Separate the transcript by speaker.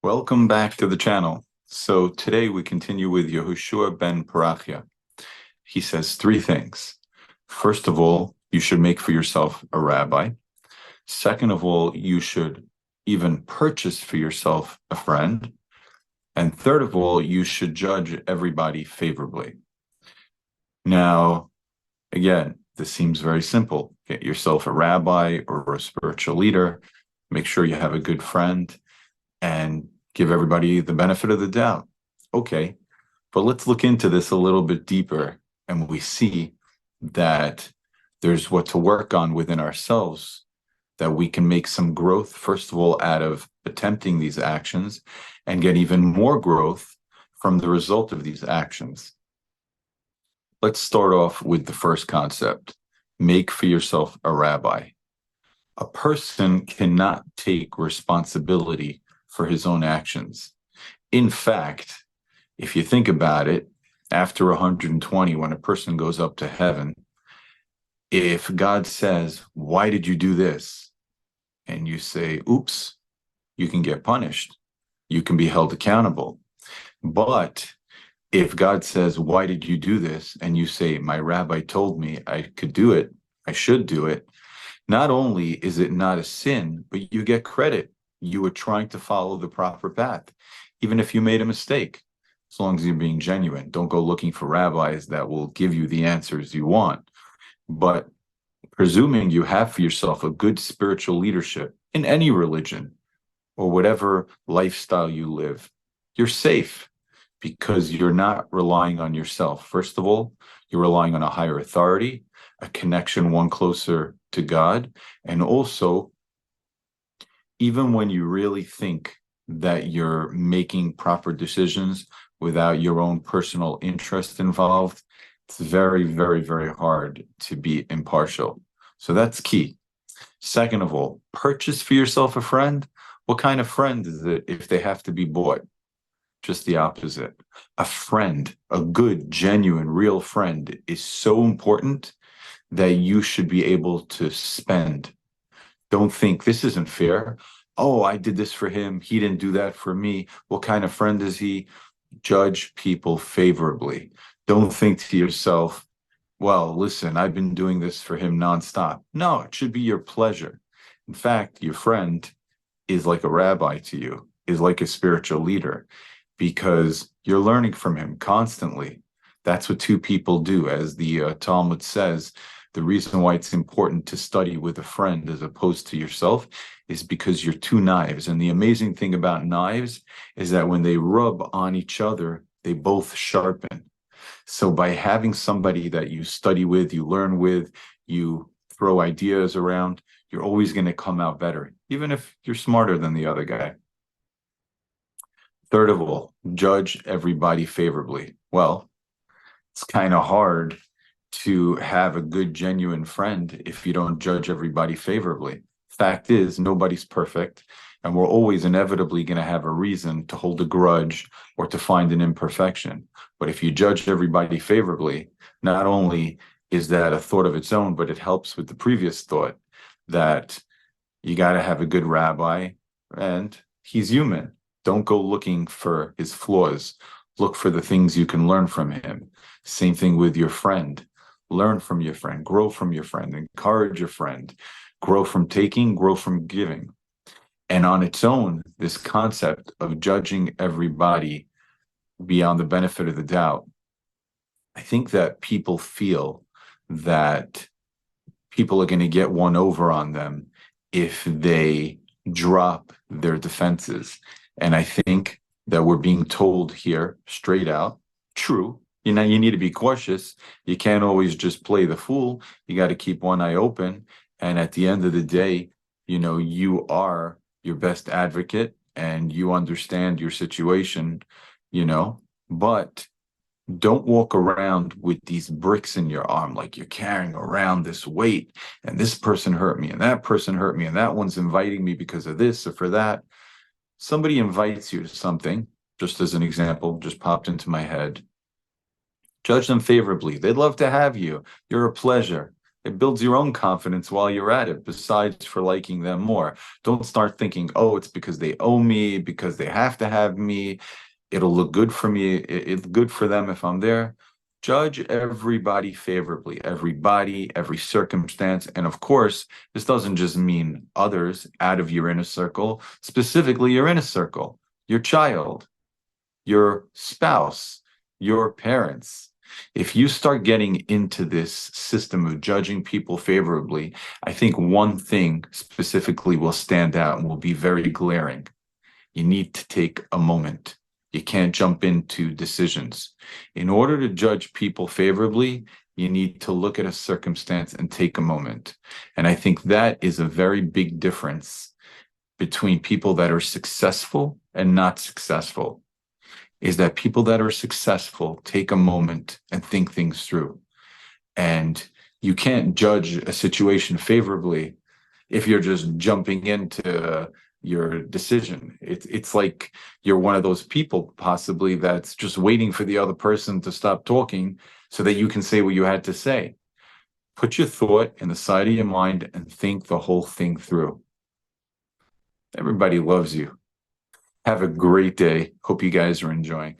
Speaker 1: Welcome back to the channel. So today we continue with Yehoshua ben Parachia. He says three things. First of all, you should make for yourself a rabbi. Second of all, you should even purchase for yourself a friend. And third of all, you should judge everybody favorably. Now, again, this seems very simple. Get yourself a rabbi or a spiritual leader. Make sure you have a good friend and give everybody the benefit of the doubt. Okay, but let's look into this a little bit deeper, and we see that there's what to work on within ourselves, that we can make some growth, first of all, out of attempting these actions, and get even more growth from the result of these actions. Let's start off with the first concept. Make for yourself a rabbi. A person cannot take responsibility for his own actions. In fact, if you think about it, after 120, when a person goes up to heaven, if God says, "Why did you do this?" and you say, "Oops," you can get punished. You can be held accountable. But if God says, "Why did you do this?" and you say, "My rabbi told me I could do it, I should do it," not only is it not a sin, but you get credit. You were trying to follow the proper path, even if you made a mistake, as long as you're being genuine. Don't go looking for rabbis that will give you the answers you want. But presuming you have for yourself a good spiritual leadership in any religion or whatever lifestyle you live, you're safe because you're not relying on yourself. First of all, you're relying on a higher authority, a connection one closer to God, and also, even when you really think that you're making proper decisions without your own personal interest involved, it's very, very, very hard to be impartial. So that's key. Second of all, purchase for yourself a friend. What kind of friend is it if they have to be bought? Just the opposite. A friend, a good, genuine, real friend is so important that you should be able to spend. Don't think this isn't fair. Oh, I did this for him. He didn't do that for me. What kind of friend is he? Judge people favorably. Don't think to yourself, well, listen, I've been doing this for him nonstop. No, it should be your pleasure. In fact, your friend is like a rabbi to you, is like a spiritual leader, because you're learning from him constantly. That's what two people do. As the Talmud says, the reason why it's important to study with a friend as opposed to yourself is because you're two knives. And the amazing thing about knives is that when they rub on each other, they both sharpen. So by having somebody that you study with, you learn with, you throw ideas around, you're always going to come out better, even if you're smarter than the other guy. Third of all, judge everybody favorably. Well, it's kind of hard to have a good, genuine friend if you don't judge everybody favorably. Fact is, nobody's perfect, and we're always inevitably going to have a reason to hold a grudge or to find an imperfection. But if you judge everybody favorably, not only is that a thought of its own, but it helps with the previous thought that you got to have a good rabbi, and he's human. Don't go looking for his flaws. Look for the things you can learn from him. Same thing with your friend. Learn from your friend, grow from your friend, encourage your friend, grow from taking, grow from giving. And on its own, this concept of judging everybody beyond the benefit of the doubt, I think that people feel that people are going to get one over on them if they drop their defenses. And I think that we're being told here straight out, true. You know, you need to be cautious. You can't always just play the fool. You got to keep one eye open. And at the end of the day, you know, you are your best advocate and you understand your situation, you know, but don't walk around with these bricks in your arm like you're carrying around this weight, and this person hurt me and that person hurt me and that one's inviting me because of this or for that. Somebody invites you to something, just as an example, just popped into my head. Judge them favorably. They'd love to have you. You're a pleasure. It builds your own confidence while you're at it, besides for liking them more. Don't start thinking, oh, it's because they owe me, because they have to have me. It'll look good for me. It's good for them if I'm there. Judge everybody favorably, everybody, every circumstance. And of course, this doesn't just mean others out of your inner circle, specifically your inner circle, your child, your spouse, your parents. If you start getting into this system of judging people favorably, I think one thing specifically will stand out and will be very glaring. You need to take a moment. You can't jump into decisions. In order to judge people favorably, you need to look at a circumstance and take a moment. And I think that is a very big difference between people that are successful and not successful, is that people that are successful take a moment and think things through. And you can't judge a situation favorably if you're just jumping into your decision. It's like you're one of those people possibly that's just waiting for the other person to stop talking so that you can say what you had to say. Put your thought in the side of your mind and think the whole thing through. Everybody loves you. Have a great day. Hope you guys are enjoying.